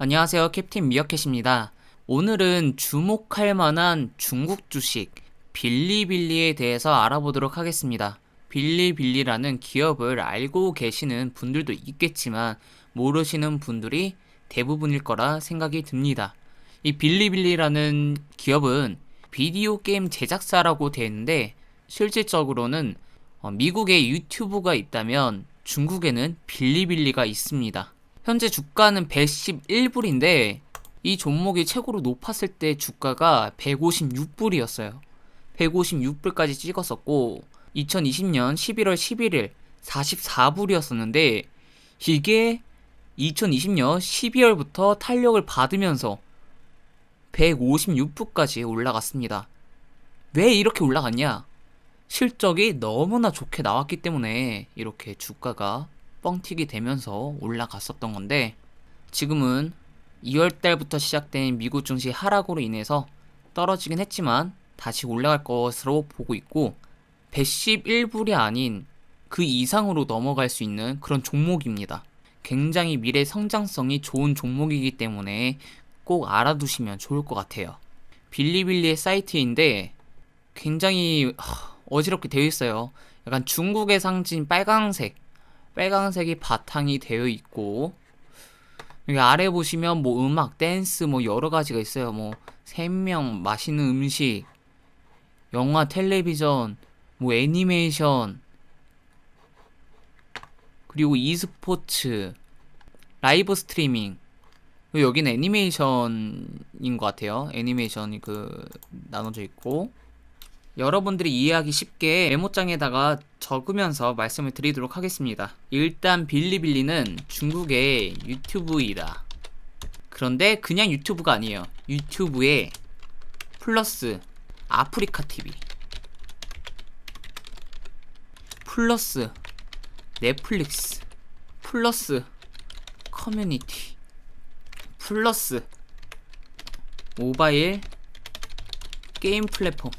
안녕하세요. 캡틴 미어캣입니다. 오늘은 주목할 만한 중국 주식 빌리빌리에 대해서 알아보도록 하겠습니다. 빌리빌리라는 기업을 알고 계시는 분들도 있겠지만 모르시는 분들이 대부분일 거라 생각이 듭니다. 이 빌리빌리라는 기업은 비디오 게임 제작사라고 되어 있는데 실질적으로는 미국에 유튜브가 있다면 중국에는 빌리빌리가 있습니다. 현재 주가는 111불인데 이 종목이 최고로 높았을 때 주가가 156불이었어요. 156불까지 찍었었고 2020년 11월 11일 44불이었었는데 이게 2020년 12월부터 탄력을 받으면서 156불까지 올라갔습니다. 왜 이렇게 올라갔냐? 실적이 너무나 좋게 나왔기 때문에 이렇게 주가가 뻥튀기 되면서 올라갔었던 건데 지금은 2월달부터 시작된 미국 증시 하락으로 인해서 떨어지긴 했지만 다시 올라갈 것으로 보고 있고 111불이 아닌 그 이상으로 넘어갈 수 있는 그런 종목입니다. 굉장히 미래 성장성이 좋은 종목이기 때문에 꼭 알아두시면 좋을 것 같아요. 빌리빌리의 사이트인데 굉장히 어지럽게 되어 있어요. 약간 중국의 상징 빨강색이 바탕이 되어 있고 여기 아래 보시면 뭐 음악, 댄스 뭐 여러 가지가 있어요. 뭐 생명, 맛있는 음식, 영화, 텔레비전, 뭐 애니메이션, 그리고 e스포츠, 라이브 스트리밍. 여기는 애니메이션인 것 같아요. 애니메이션이 나눠져 있고 여러분들이 이해하기 쉽게 메모장에다가 적으면서 말씀을 드리도록 하겠습니다. 일단 빌리빌리는 중국의 유튜브이다. 그런데 그냥 유튜브가 아니에요. 유튜브에 플러스 아프리카 TV 플러스 넷플릭스 플러스 커뮤니티 플러스 모바일 게임 플랫폼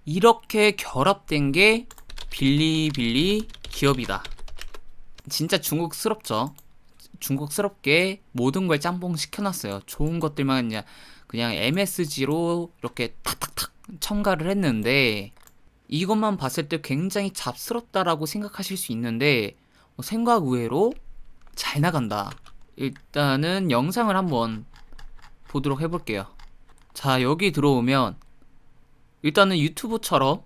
이렇게 결합된 게 빌리빌리 기업이다. 진짜 중국스럽죠. 중국스럽게 모든 걸 짬뽕 시켜놨어요. 좋은 것들만 그냥 MSG로 이렇게 탁탁탁 첨가를 했는데 이것만 봤을 때 굉장히 잡스럽다라고 생각하실 수 있는데 생각 외로 잘 나간다. 일단은 영상을 한번 보도록 해볼게요. 자, 여기 들어오면 일단은 유튜브처럼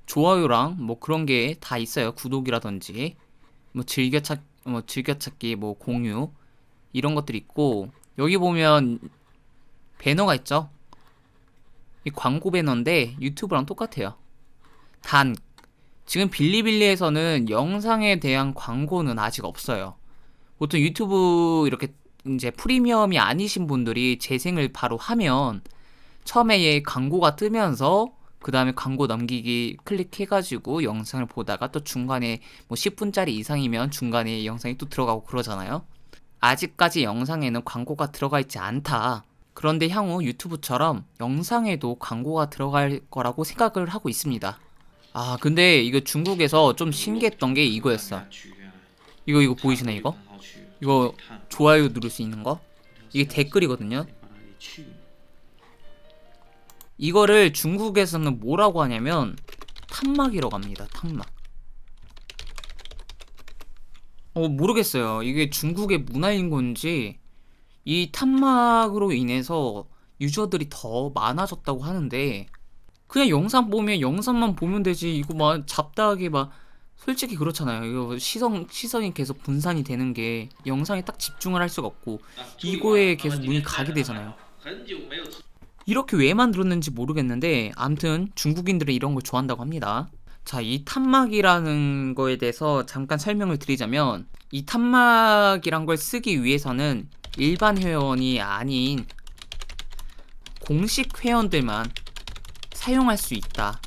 좋아요랑 뭐 그런 게 다 있어요. 구독이라든지 뭐 즐겨찾기 뭐 공유 이런 것들이 있고 여기 보면 배너가 있죠. 이 광고 배너인데 유튜브랑 똑같아요. 단 지금 빌리빌리에서는 영상에 대한 광고는 아직 없어요. 보통 유튜브 이렇게 이제 프리미엄이 아니신 분들이 재생을 바로 하면 처음에 얘 광고가 뜨면서 그 다음에 광고 넘기기 클릭해가지고 영상을 보다가 또 중간에 뭐 10분짜리 이상이면 중간에 영상이 또 들어가고 그러잖아요. 아직까지 영상에는 광고가 들어가 있지 않다. 그런데 향후 유튜브처럼 영상에도 광고가 들어갈 거라고 생각을 하고 있습니다. 아, 근데 이거 중국에서 좀 신기했던 게 이거였어. 이거 보이시나요, 이거? 이거 좋아요 누를 수 있는 거? 이게 댓글이거든요. 이거를 중국에서는 뭐라고 하냐면 탄막이라고 합니다. 탄막. 모르겠어요. 이게 중국의 문화인 건지 이 탄막으로 인해서 유저들이 더 많아졌다고 하는데 그냥 영상 보면 영상만 보면 되지 이거 막 잡다하게 막 솔직히 그렇잖아요. 이거 시선이 계속 분산이 되는 게 영상에 딱 집중을 할 수가 없고 이거에 계속 눈이 가게 되잖아요. 이렇게 왜 만들었는지 모르겠는데 암튼 중국인들은 이런 걸 좋아한다고 합니다. 자, 이 탄막이라는 거에 대해서 잠깐 설명을 드리자면 이 탄막이란 걸 쓰기 위해서는 일반 회원이 아닌 공식 회원들만 사용할 수 있다.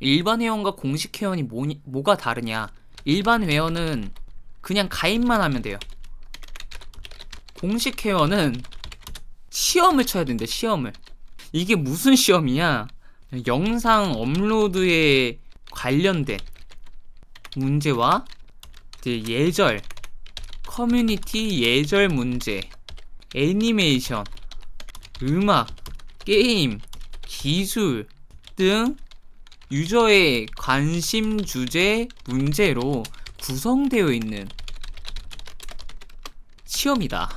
일반 회원과 공식 회원이 뭐가 다르냐? 일반 회원은 그냥 가입만 하면 돼요. 공식 회원은 시험을 쳐야 된대. 시험을. 이게 무슨 시험이냐? 영상 업로드에 관련된 문제와 이제 예절 커뮤니티 예절 문제, 애니메이션, 음악, 게임, 기술 등 유저의 관심 주제 문제로 구성되어 있는 시험이다.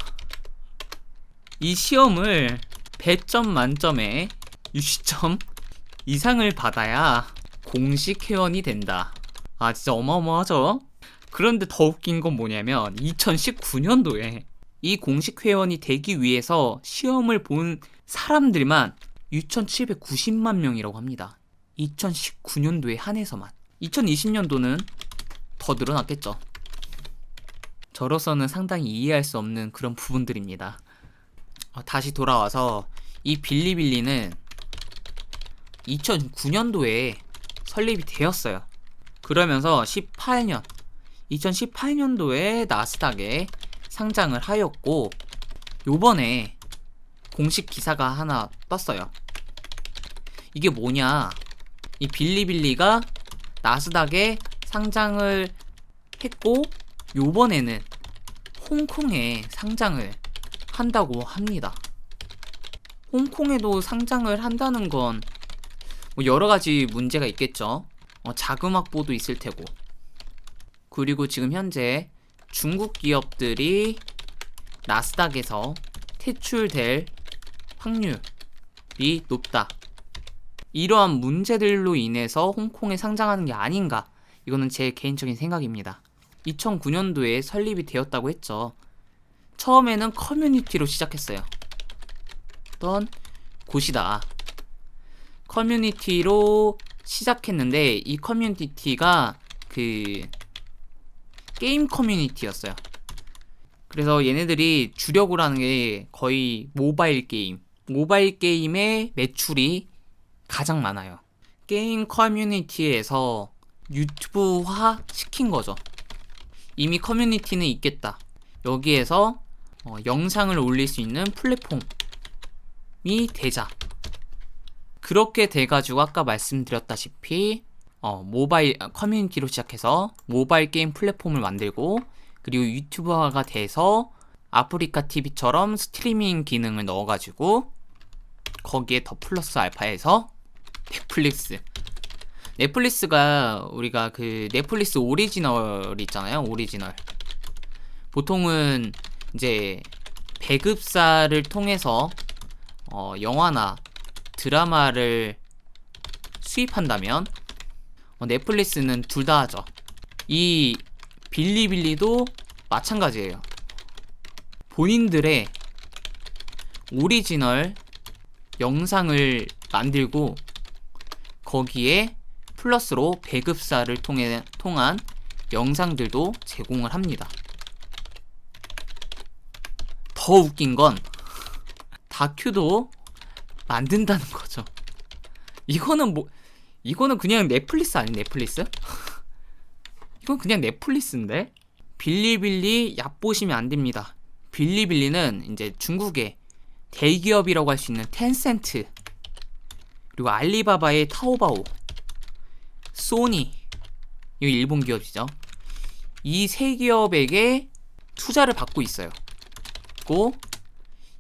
이 시험을 100점 만점에 60점 이상을 받아야 공식 회원이 된다. 아, 진짜 어마어마하죠? 그런데 더 웃긴 건 뭐냐면 2019년도에 이 공식 회원이 되기 위해서 시험을 본 사람들만 6,790만 명이라고 합니다. 2019년도에 한해서만. 2020년도는 더 늘어났겠죠. 저로서는 상당히 이해할 수 없는 그런 부분들입니다. 다시 돌아와서 이 빌리빌리는 2009년도에 설립이 되었어요. 그러면서 2018년도에 나스닥에 상장을 하였고, 요번에 공식 기사가 하나 떴어요. 이게 뭐냐, 이 빌리빌리가 나스닥에 상장을 했고 요번에는 홍콩에 상장을 한다고 합니다. 홍콩에도 상장을 한다는 건 뭐 여러 가지 문제가 있겠죠. 자금 확보도 있을 테고. 그리고 지금 현재 중국 기업들이 나스닥에서 퇴출될 확률이 높다. 이러한 문제들로 인해서 홍콩에 상장하는 게 아닌가. 이거는 제 개인적인 생각입니다. 2009년도에 설립이 되었다고 했죠. 처음에는 커뮤니티로 시작했어요. 어떤 곳이다. 커뮤니티로 시작했는데 이 커뮤니티가 그 게임 커뮤니티였어요. 그래서 얘네들이 주력으로 하는 게 거의 모바일 게임의 매출이 가장 많아요. 게임 커뮤니티에서 유튜브화 시킨 거죠. 이미 커뮤니티는 있겠다. 여기에서 영상을 올릴 수 있는 플랫폼이 되자. 그렇게 돼가지고 아까 말씀드렸다시피 모바일 커뮤니티로 시작해서 모바일 게임 플랫폼을 만들고, 그리고 유튜버가 돼서 아프리카 TV처럼 스트리밍 기능을 넣어가지고 거기에 더 플러스 알파에서 넷플릭스가 우리가 그 넷플릭스 오리지널 있잖아요. 오리지널. 보통은 이제 배급사를 통해서 영화나 드라마를 수입한다면 넷플릭스는 둘 다 하죠. 이 빌리빌리도 마찬가지예요. 본인들의 오리지널 영상을 만들고 거기에 플러스로 배급사를 통한 영상들도 제공을 합니다. 더 웃긴 건 다큐도 만든다는 거죠. 이거는 그냥 넷플릭스 아니에요? 넷플릭스? 이건 그냥 넷플릭스인데? 빌리빌리 얕보시면 안 됩니다. 빌리빌리는 이제 중국의 대기업이라고 할 수 있는 텐센트, 그리고 알리바바의 타오바오, 소니, 이거 일본 기업이죠. 이 세 기업에게 투자를 받고 있어요. 그리고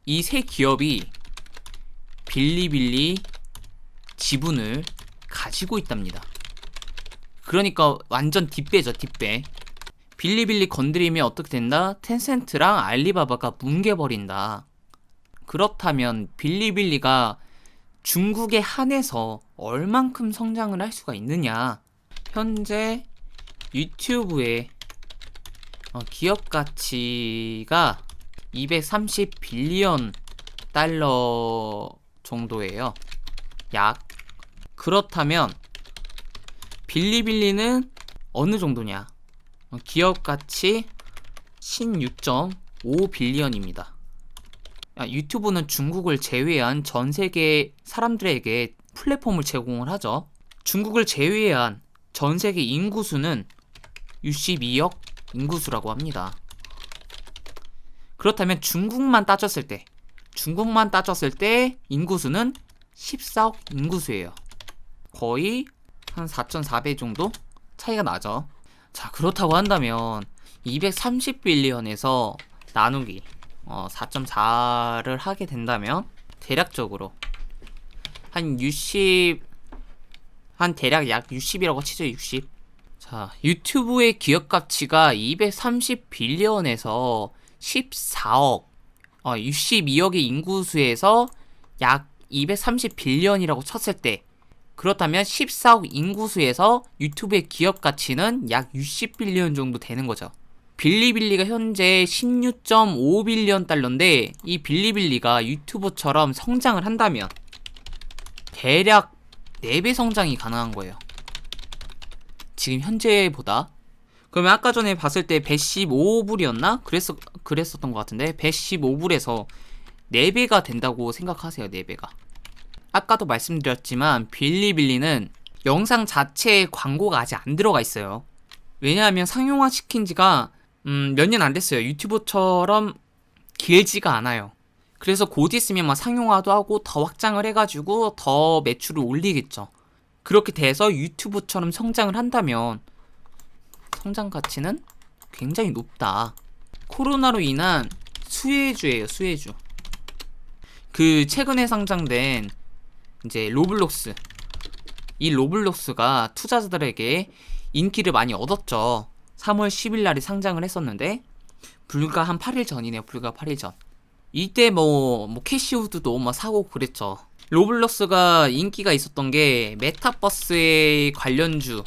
이 세 기업이 빌리빌리 지분을 가지고 있답니다. 그러니까 완전 뒷배죠, 뒷배. 빌리빌리 건드리면 어떻게 된다? 텐센트랑 알리바바가 뭉개버린다. 그렇다면 빌리빌리가 중국에 한해서 얼만큼 성장을 할 수가 있느냐. 현재 유튜브의 기업 가치가 230 빌리언 달러 정도예요. 약. 그렇다면 빌리빌리는 어느 정도냐? 기업 가치 16.5 빌리언입니다. 유튜브는 중국을 제외한 전 세계 사람들에게 플랫폼을 제공을 하죠. 중국을 제외한 전 세계 인구수는 62억 인구수라고 합니다. 그렇다면 중국만 따졌을 때 인구수는 14억 인구수예요. 거의 한 4.4배 정도 차이가 나죠. 자, 그렇다고 한다면 230빌리언에서 나누기 4.4를 하게 된다면 대략적으로 대략 약 60이라고 치죠. 60. 자, 유튜브의 기업 가치가 230빌리언에서 14억 62억의 인구수에서 약 230빌리언이라고 쳤을 때, 그렇다면 14억 인구수에서 유튜브의 기업 가치는 약 60빌리언 정도 되는 거죠. 빌리빌리가 현재 16.5빌리언 달러인데, 이 빌리빌리가 유튜브처럼 성장을 한다면 대략 4배 성장이 가능한 거예요. 지금 현재보다. 그러면 아까 전에 봤을 때 115불이었나? 그랬었던 것 같은데 115불에서 4배가 된다고 생각하세요. 4배가. 아까도 말씀드렸지만 빌리빌리는 영상 자체에 광고가 아직 안 들어가 있어요. 왜냐하면 상용화 시킨 지가 몇 년 안 됐어요. 유튜브처럼 길지가 않아요. 그래서 곧 있으면 막 상용화도 하고 더 확장을 해가지고 더 매출을 올리겠죠. 그렇게 돼서 유튜브처럼 성장을 한다면 성장 가치는 굉장히 높다. 코로나로 인한 수혜주예요. 수혜주. 그 최근에 상장된 이제 로블록스, 이 로블록스가 투자자들에게 인기를 많이 얻었죠. 3월 10일 날에 상장을 했었는데 불과 한 8일 전이네요. 불과 8일 전. 이때 캐시우드도 사고 그랬죠. 로블록스가 인기가 있었던 게 메타버스의 관련주였기도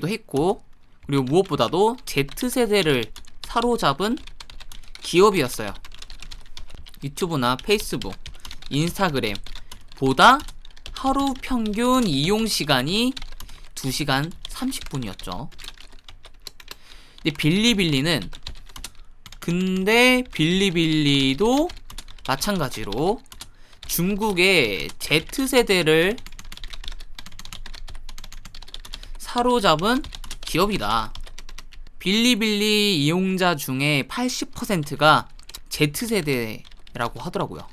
했고, 그리고 무엇보다도 Z세대를 사로잡은 기업이었어요. 유튜브나 페이스북, 인스타그램 보다 하루 평균 이용 시간이 2시간 30분이었죠. 근데 빌리빌리도 마찬가지로 중국의 Z세대를 사로잡은 기업이다. 빌리빌리 이용자 중에 80%가 Z세대라고 하더라고요.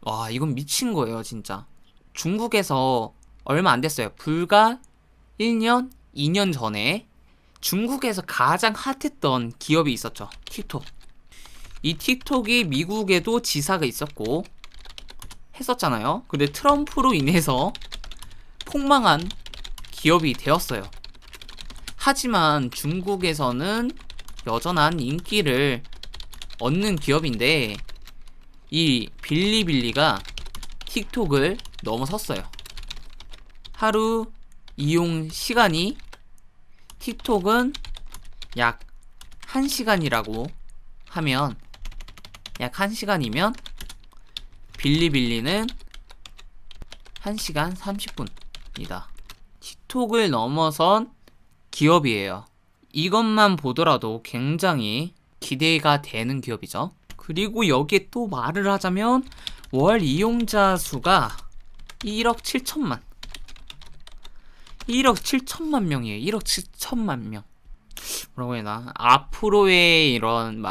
와, 이건 미친 거예요, 진짜. 중국에서 얼마 안 됐어요. 불과 1년, 2년 전에 중국에서 가장 핫했던 기업이 있었죠. 틱톡. 이 틱톡이 미국에도 지사가 있었고 했었잖아요. 근데 트럼프로 인해서 폭망한 기업이 되었어요. 하지만 중국에서는 여전한 인기를 얻는 기업인데, 이 빌리빌리가 틱톡을 넘어섰어요. 하루 이용 시간이 틱톡은 약 1시간이라고 하면, 약 1시간이면 빌리빌리는 1시간 30분이다. 틱톡을 넘어선 기업이에요. 이것만 보더라도 굉장히 기대가 되는 기업이죠. 그리고 여기에 또 말을 하자면 월 이용자 수가 1억 7천만 명이에요. 1억 7천만 명. 뭐라고 해야 되나? 앞으로의 이런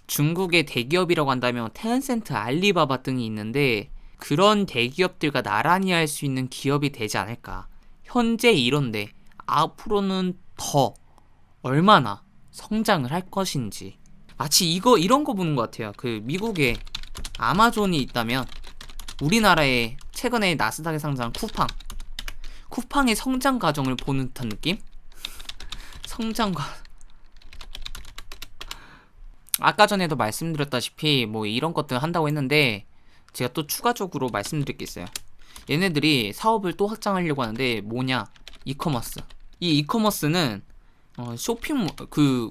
중국의 대기업이라고 한다면 텐센트, 알리바바 등이 있는데, 그런 대기업들과 나란히 할 수 있는 기업이 되지 않을까. 현재 이런데 앞으로는 더 얼마나 성장을 할 것인지. 마치 이런 거 보는 것 같아요. 그 미국에 아마존이 있다면 우리나라에 최근에 나스닥에 상장한 쿠팡의 성장 과정을 보는 듯한 느낌? 아까 전에도 말씀드렸다시피 이런 것들 한다고 했는데, 제가 또 추가적으로 말씀드릴 게 있어요. 얘네들이 사업을 또 확장하려고 하는데 뭐냐? 이커머스. 이 이커머스는 쇼핑몰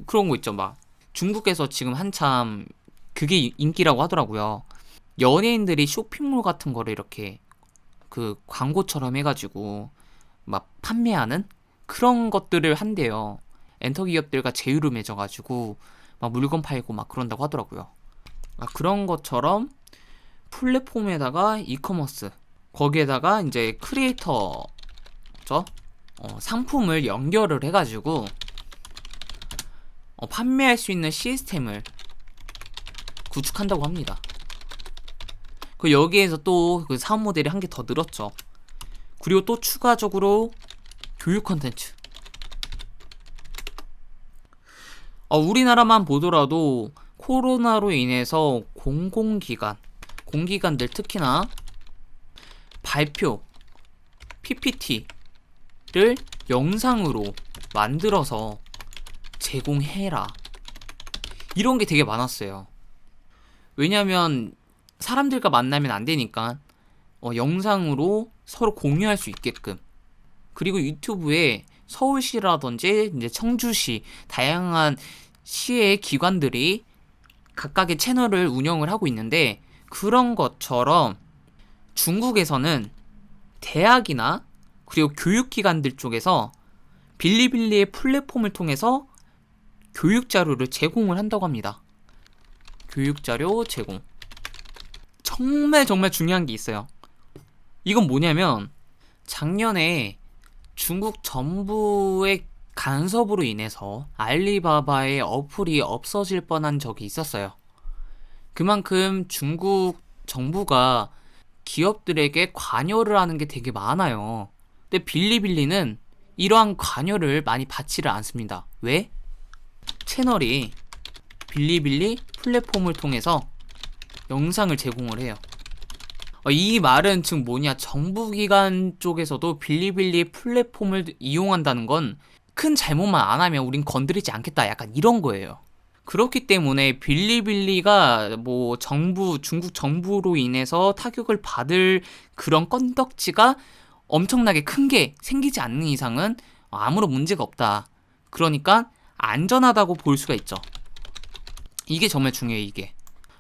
그런 거 있죠. 중국에서 지금 한참 그게 인기라고 하더라고요. 연예인들이 쇼핑몰 같은 거를 이렇게 그 광고처럼 해가지고 판매하는 그런 것들을 한대요. 엔터 기업들과 제휴를 맺어가지고 물건 팔고 그런다고 하더라고요. 그런 것처럼 플랫폼에다가 이커머스, 거기에다가 이제 크리에이터죠, 상품을 연결을 해가지고 판매할 수 있는 시스템을 구축한다고 합니다. 여기에서 또 그 사업 모델이 한 개 더 늘었죠. 그리고 또 추가적으로 교육 컨텐츠. 우리나라만 보더라도 코로나로 인해서 공기관들 특히나 발표, PPT를 영상으로 만들어서 제공해라. 이런 게 되게 많았어요. 왜냐면 사람들과 만나면 안 되니까 영상으로 서로 공유할 수 있게끔. 그리고 유튜브에 서울시라든지 이제 청주시 다양한 시의 기관들이 각각의 채널을 운영을 하고 있는데, 그런 것처럼 중국에서는 대학이나 그리고 교육기관들 쪽에서 빌리빌리의 플랫폼을 통해서 교육 자료를 제공을 한다고 합니다. 교육 자료 제공. 정말 중요한 게 있어요. 이건 뭐냐면 작년에 중국 정부의 간섭으로 인해서 알리바바의 어플이 없어질 뻔한 적이 있었어요. 그만큼 중국 정부가 기업들에게 관여를 하는 게 되게 많아요. 근데 빌리빌리는 이러한 관여를 많이 받지를 않습니다. 왜? 채널이 빌리빌리 플랫폼을 통해서 영상을 제공을 해요. 이 말은 즉 뭐냐, 정부기관 쪽에서도 빌리빌리 플랫폼을 이용한다는 건 큰 잘못만 안 하면 우린 건드리지 않겠다, 약간 이런 거예요. 그렇기 때문에 빌리빌리가 뭐 중국 정부로 인해서 타격을 받을 그런 건덕지가 엄청나게 큰 게 생기지 않는 이상은 아무런 문제가 없다. 그러니까 안전하다고 볼 수가 있죠. 이게 정말 중요해요, 이게.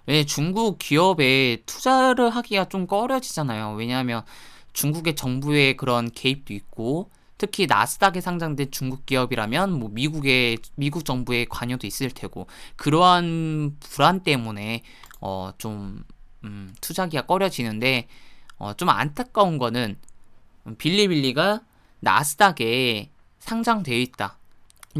왜 중국 기업에 투자를 하기가 좀 꺼려지잖아요. 왜냐하면 중국의 정부의 그런 개입도 있고, 특히 나스닥에 상장된 중국 기업이라면 뭐 미국 정부의 관여도 있을 테고, 그러한 불안 때문에 좀 투자하기가 꺼려지는데, 좀 안타까운 거는 빌리빌리가 나스닥에 상장되어 있다.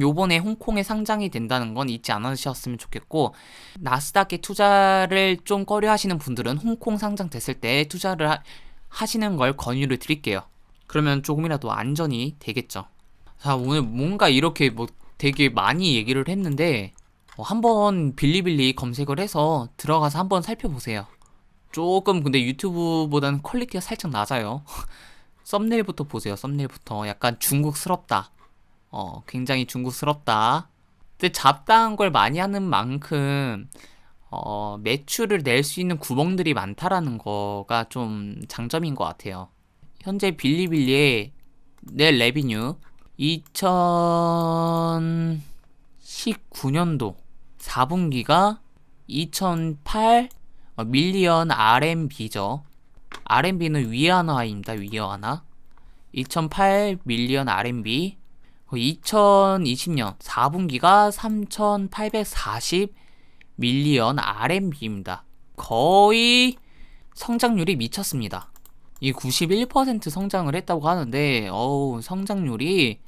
요번에 홍콩에 상장이 된다는 건 잊지 않으셨으면 좋겠고, 나스닥에 투자를 좀 꺼려 하시는 분들은 홍콩 상장됐을 때 투자를 하시는 걸 권유를 드릴게요. 그러면 조금이라도 안전이 되겠죠. 자, 오늘 뭔가 이렇게 뭐 되게 많이 얘기를 했는데, 한번 빌리빌리 검색을 해서 들어가서 한번 살펴보세요. 조금 근데 유튜브보다는 퀄리티가 살짝 낮아요. 썸네일부터 보세요. 썸네일부터 약간 중국스럽다. 굉장히 중국스럽다. 근데 잡다한 걸 많이 하는 만큼 매출을 낼 수 있는 구멍들이 많다라는 거가 좀 장점인 것 같아요. 현재 빌리빌리의 net revenue 2019년도 4분기가 2008 밀리언 RMB죠. RMB는 위안화입니다. 위안화. 2008 밀리언 RMB. 2020년 4분기가 3,840 밀리언 RMB입니다. 거의 성장률이 미쳤습니다. 이 91% 성장을 했다고 하는데, 성장률이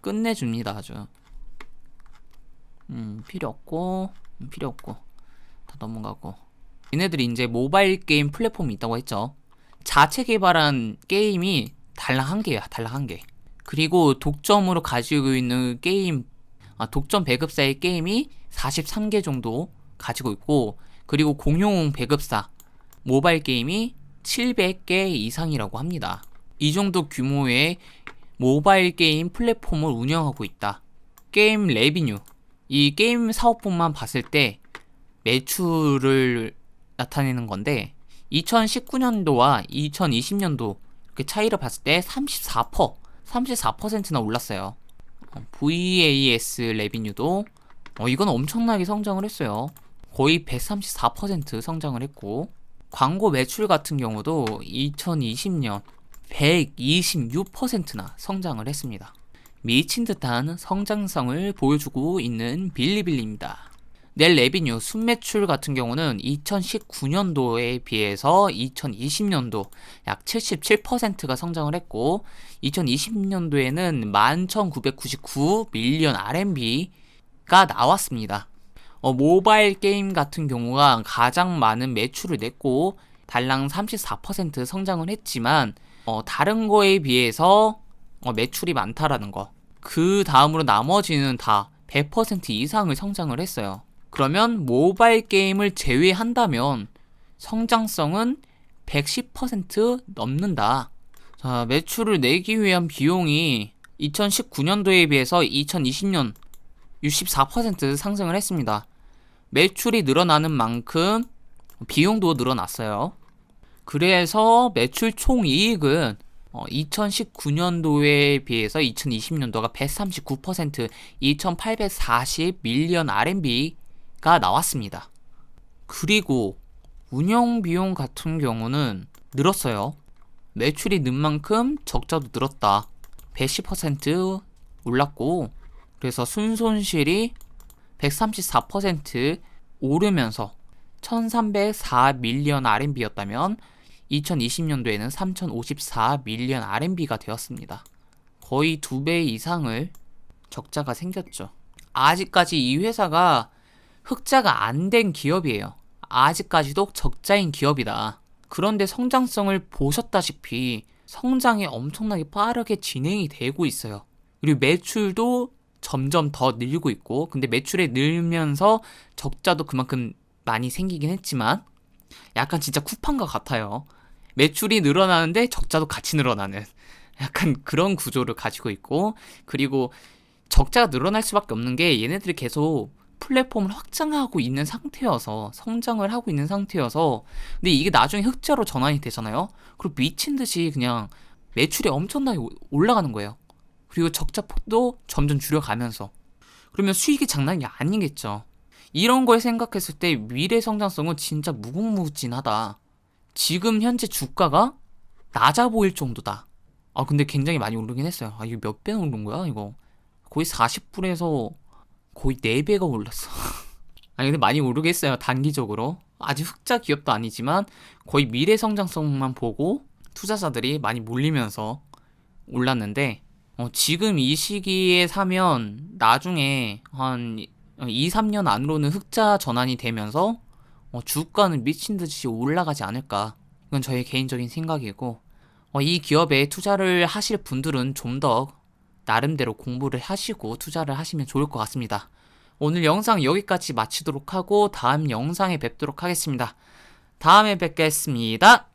끝내줍니다, 아주. 필요 없고 다 넘어가고. 얘네들이 이제 모바일 게임 플랫폼이 있다고 했죠. 자체 개발한 게임이 달랑 한 개야, 달랑 한 개. 그리고 독점으로 가지고 있는 게임, 독점 배급사의 게임이 43개 정도 가지고 있고, 그리고 공용 배급사 모바일 게임이 700개 이상이라고 합니다. 이 정도 규모의 모바일 게임 플랫폼을 운영하고 있다. 게임 레비뉴, 이 게임 사업부만 봤을 때 매출을 나타내는 건데, 2019년도와 2020년도 이렇게 차이를 봤을 때 34%나 올랐어요. VAS 레비뉴도 이건 엄청나게 성장을 했어요. 거의 134% 성장을 했고, 광고 매출 같은 경우도 2020년 126%나 성장을 했습니다. 미친 듯한 성장성을 보여주고 있는 빌리빌리입니다. net revenue 순매출 같은 경우는 2019년도에 비해서 2020년도 약 77%가 성장을 했고, 2020년도에는 11,999 밀리언 RMB가 나왔습니다. 모바일 게임 같은 경우가 가장 많은 매출을 냈고 달랑 34% 성장을 했지만, 다른 거에 비해서 매출이 많다라는 거. 그 다음으로 나머지는 다 100% 이상을 성장을 했어요. 그러면 모바일 게임을 제외한다면 성장성은 110% 넘는다. 자, 매출을 내기 위한 비용이 2019년도에 비해서 2020년 64% 상승을 했습니다. 매출이 늘어나는 만큼 비용도 늘어났어요. 그래서 매출 총이익은 2019년도에 비해서 2020년도가 139%, 2840밀리언 RMB가 나왔습니다. 그리고 운영비용 같은 경우는 늘었어요. 매출이 는 만큼 적자도 늘었다. 110% 올랐고, 그래서 순손실이 134% 오르면서 1304밀리언 RMB였다면 2020년도에는 3054밀리언 RMB가 되었습니다. 거의 2배 이상을 적자가 생겼죠. 아직까지 이 회사가 흑자가 안 된 기업이에요. 아직까지도 적자인 기업이다. 그런데 성장성을 보셨다시피 성장이 엄청나게 빠르게 진행이 되고 있어요. 그리고 매출도 점점 더 늘고 있고, 근데 매출이 늘면서 적자도 그만큼 많이 생기긴 했지만 약간 진짜 쿠팡과 같아요. 매출이 늘어나는데 적자도 같이 늘어나는 약간 그런 구조를 가지고 있고, 그리고 적자가 늘어날 수밖에 없는 게 얘네들이 계속 플랫폼을 확장하고 있는 상태여서, 성장을 하고 있는 상태여서. 근데 이게 나중에 흑자로 전환이 되잖아요. 그리고 미친 듯이 그냥 매출이 엄청나게 올라가는 거예요. 그리고 적자 폭도 점점 줄여가면서. 그러면 수익이 장난이 아니겠죠. 이런 걸 생각했을 때 미래 성장성은 진짜 무궁무진하다. 지금 현재 주가가 낮아 보일 정도다. 아, 근데 굉장히 많이 오르긴 했어요. 아, 이거 몇 배나 오른 거야, 이거? 거의 40불에서 거의 4배가 올랐어. 아니, 근데 많이 오르겠어요, 단기적으로. 아직 흑자 기업도 아니지만 거의 미래 성장성만 보고 투자자들이 많이 몰리면서 올랐는데, 지금 이 시기에 사면 나중에 한 2, 3년 안으로는 흑자 전환이 되면서 주가는 미친 듯이 올라가지 않을까. 이건 저의 개인적인 생각이고, 이 기업에 투자를 하실 분들은 좀 더 나름대로 공부를 하시고 투자를 하시면 좋을 것 같습니다. 오늘 영상 여기까지 마치도록 하고 다음 영상에 뵙도록 하겠습니다. 다음에 뵙겠습니다.